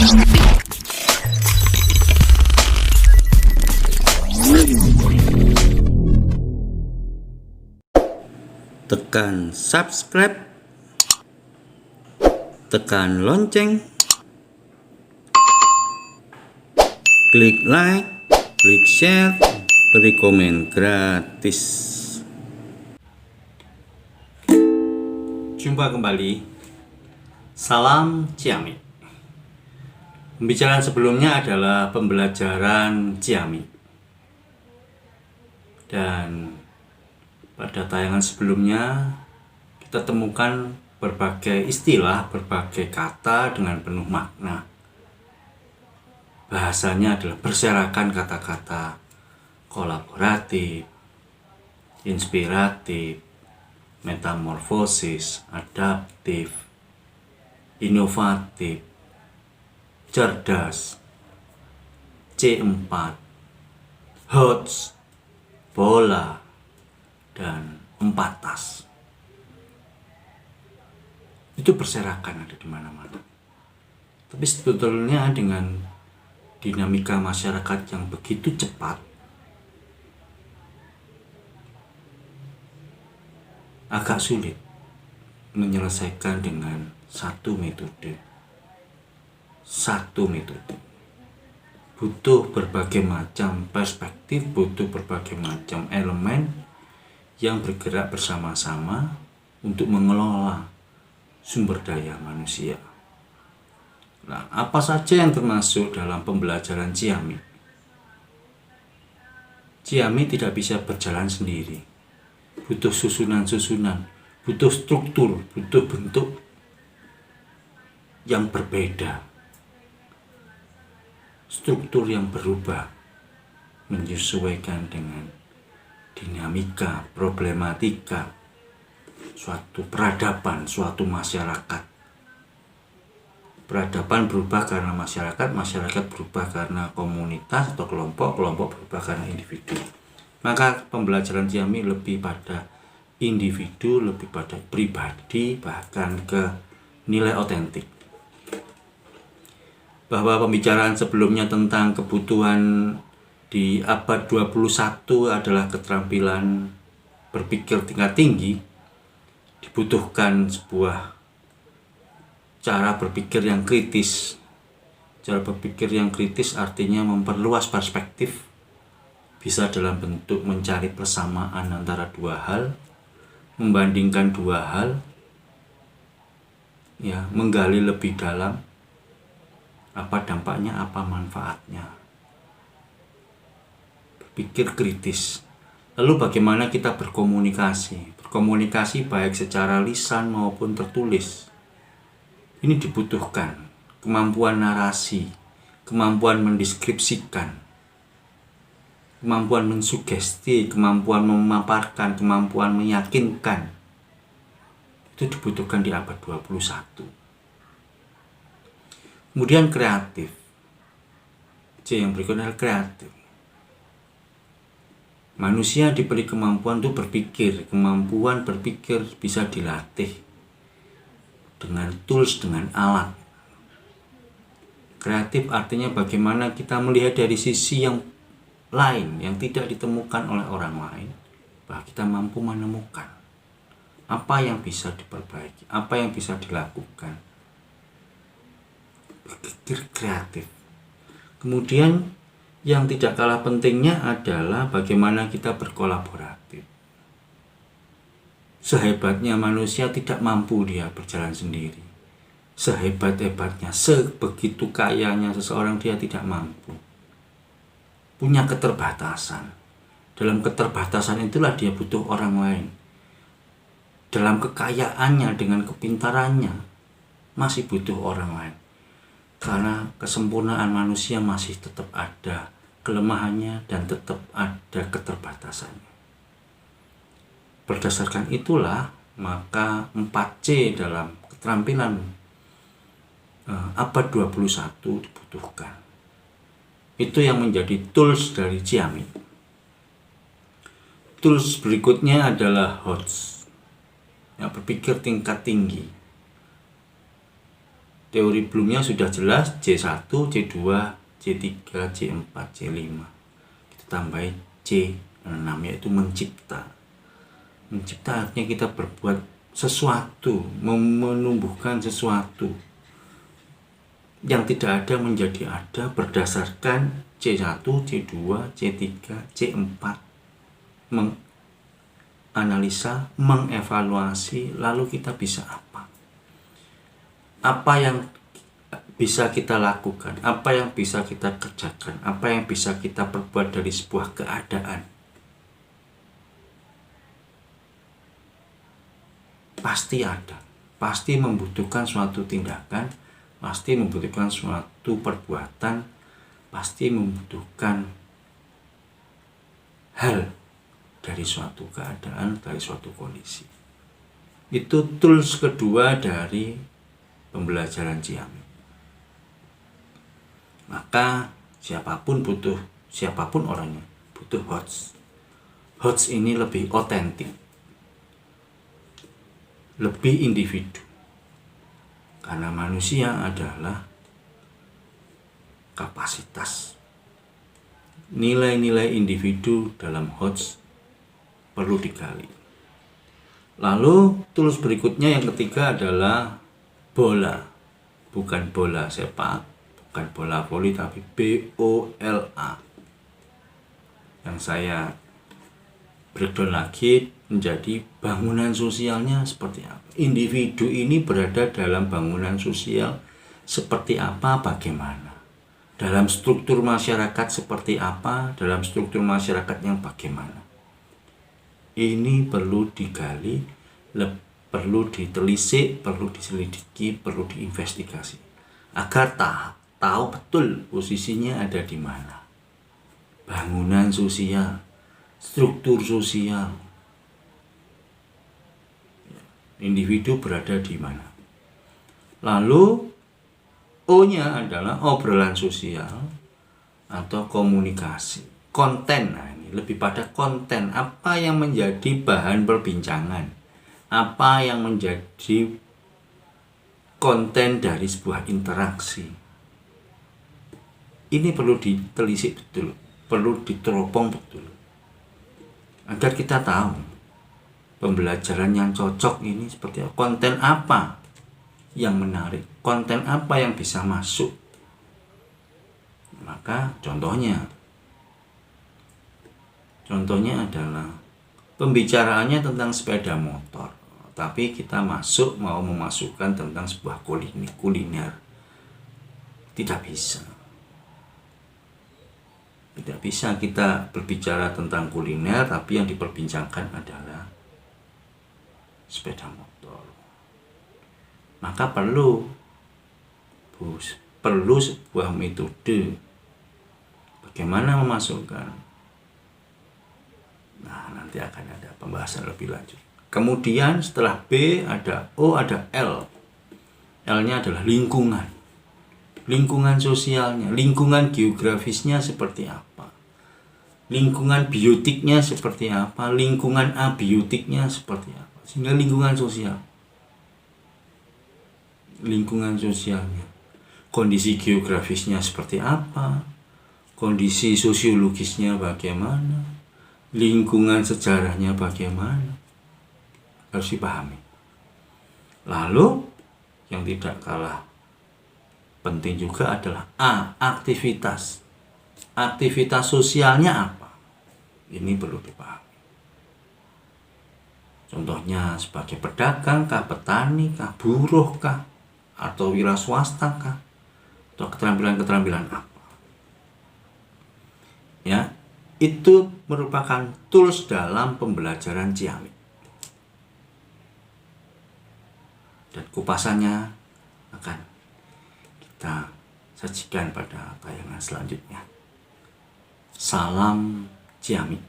Tekan subscribe, tekan lonceng, klik like, klik share, beri komen gratis. Jumpa kembali. Salam Ciamik. Pembicaraan sebelumnya adalah pembelajaran Ciamik. Dan pada tayangan sebelumnya kita temukan berbagai istilah, berbagai kata dengan penuh makna. Bahasanya adalah berserakan kata-kata kolaboratif, inspiratif, metamorfosis, adaptif, inovatif, cerdas, C4, HOTS, bola, dan 4 tas. Itu berserakan ada di mana-mana. Tapi sebetulnya dengan dinamika masyarakat yang begitu cepat, agak sulit menyelesaikan dengan satu metode. Butuh berbagai macam perspektif, butuh berbagai macam elemen yang bergerak bersama-sama untuk mengelola sumber daya manusia. Nah, apa saja yang termasuk dalam pembelajaran Ciamik? Ciamik tidak bisa berjalan sendiri. Butuh susunan-susunan, butuh struktur, butuh bentuk yang berbeda. Struktur yang berubah menyesuaikan dengan dinamika, problematika suatu peradaban, suatu masyarakat. Peradaban berubah karena masyarakat, masyarakat berubah karena komunitas atau kelompok, kelompok berubah karena individu. Maka pembelajaran Ciamik lebih pada individu, lebih pada pribadi, bahkan ke nilai otentik. Bahwa pembicaraan sebelumnya tentang kebutuhan di abad 21 adalah keterampilan berpikir tingkat tinggi, dibutuhkan sebuah cara berpikir yang kritis. Cara berpikir yang kritis artinya memperluas perspektif, bisa dalam bentuk mencari persamaan antara dua hal, membandingkan dua hal, ya, menggali lebih dalam apa dampaknya, apa manfaatnya. Berpikir kritis. Lalu bagaimana kita berkomunikasi? Berkomunikasi baik secara lisan maupun tertulis. Ini dibutuhkan kemampuan narasi, kemampuan mendeskripsikan, kemampuan mensugesti, kemampuan memaparkan, kemampuan meyakinkan. Itu dibutuhkan di abad 21. Kemudian kreatif. C yang berikutnya adalah kreatif. Manusia diberi kemampuan untuk berpikir. Kemampuan berpikir bisa dilatih dengan tools, dengan alat. Kreatif artinya bagaimana kita melihat dari sisi yang lain, yang tidak ditemukan oleh orang lain, bahwa kita mampu menemukan apa yang bisa diperbaiki, apa yang bisa dilakukan. Berpikir kreatif. Kemudian yang tidak kalah pentingnya adalah bagaimana kita berkolaboratif. Sehebatnya manusia tidak mampu dia berjalan sendiri. Sehebat-hebatnya, sebegitu kayanya seseorang, dia tidak mampu. Punya keterbatasan. Dalam keterbatasan itulah dia butuh orang lain. Dalam kekayaannya, dengan kepintarannya, masih butuh orang lain. Karena kesempurnaan manusia masih tetap ada kelemahannya dan tetap ada keterbatasannya. Berdasarkan itulah, maka 4C dalam keterampilan abad 21 dibutuhkan. Itu yang menjadi tools dari Ciamik. Tools berikutnya adalah HOTS, yang berpikir tingkat tinggi. teori Bloomnya sudah jelas, C1, C2, C3, C4, C5. Kita tambahin C6, yaitu mencipta. Mencipta artinya kita berbuat sesuatu, menumbuhkan sesuatu yang tidak ada menjadi ada berdasarkan C1, C2, C3, C4. Menganalisa, mengevaluasi, lalu kita bisa apa? Apa yang bisa kita lakukan? Apa yang bisa kita kerjakan? Apa yang bisa kita perbuat dari sebuah keadaan? Pasti ada. Pasti membutuhkan suatu tindakan, pasti membutuhkan suatu perbuatan, pasti membutuhkan hal dari suatu keadaan, dari suatu kondisi. Itu tools kedua dari pembelajaran Ciamik. Maka siapapun orangnya butuh HOTS. HOTS ini lebih otentik, lebih individu. Karena manusia adalah kapasitas. Nilai-nilai individu dalam HOTS perlu digali. Lalu tools berikutnya yang ketiga adalah bola. Bukan bola sepak, bukan bola voli, tapi BOLA. Yang saya breakdown lagi menjadi bangunan sosialnya seperti apa. Individu ini berada dalam bangunan sosial seperti apa, bagaimana. Dalam struktur masyarakat seperti apa, dalam struktur masyarakat yang bagaimana. Ini perlu digali, perlu ditelisik, perlu diselidiki, perlu diinvestigasi. Agar tahu betul posisinya ada di mana. Bangunan sosial, struktur sosial, individu berada di mana. Lalu O-nya adalah obrolan sosial atau komunikasi. Konten, nah ini lebih pada konten. Apa yang menjadi bahan perbincangan? Apa yang menjadi konten dari sebuah interaksi? Ini perlu ditelisik betul, perlu diteropong betul. Agar kita tahu pembelajaran yang cocok ini seperti apa, konten apa yang menarik, konten apa yang bisa masuk. Maka contohnya adalah pembicaraannya tentang sepeda motor, tapi kita mau memasukkan tentang sebuah kuliner. Tidak bisa kita berbicara tentang kuliner tapi yang diperbincangkan adalah sepeda motor. Maka perlu sebuah metode bagaimana memasukkan. Nah, nanti akan ada pembahasan lebih lanjut. Kemudian setelah B ada O, ada L. L-nya adalah lingkungan. Lingkungan sosialnya, lingkungan geografisnya seperti apa? Lingkungan biotiknya seperti apa? Lingkungan abiotiknya seperti apa? Sehingga lingkungan sosialnya, kondisi geografisnya seperti apa, kondisi sosiologisnya bagaimana, lingkungan sejarahnya bagaimana, harus dipahami. Lalu yang tidak kalah penting juga adalah A, aktivitas sosialnya apa, ini perlu dipahami. Contohnya sebagai pedagang kah, petani kah, buruh kah, atau wira swasta kah, atau keterampilan apa. Ya, itu merupakan tools dalam pembelajaran Ciamik. Dan kupasannya akan kita sajikan pada tayangan selanjutnya. Salam Ciamik.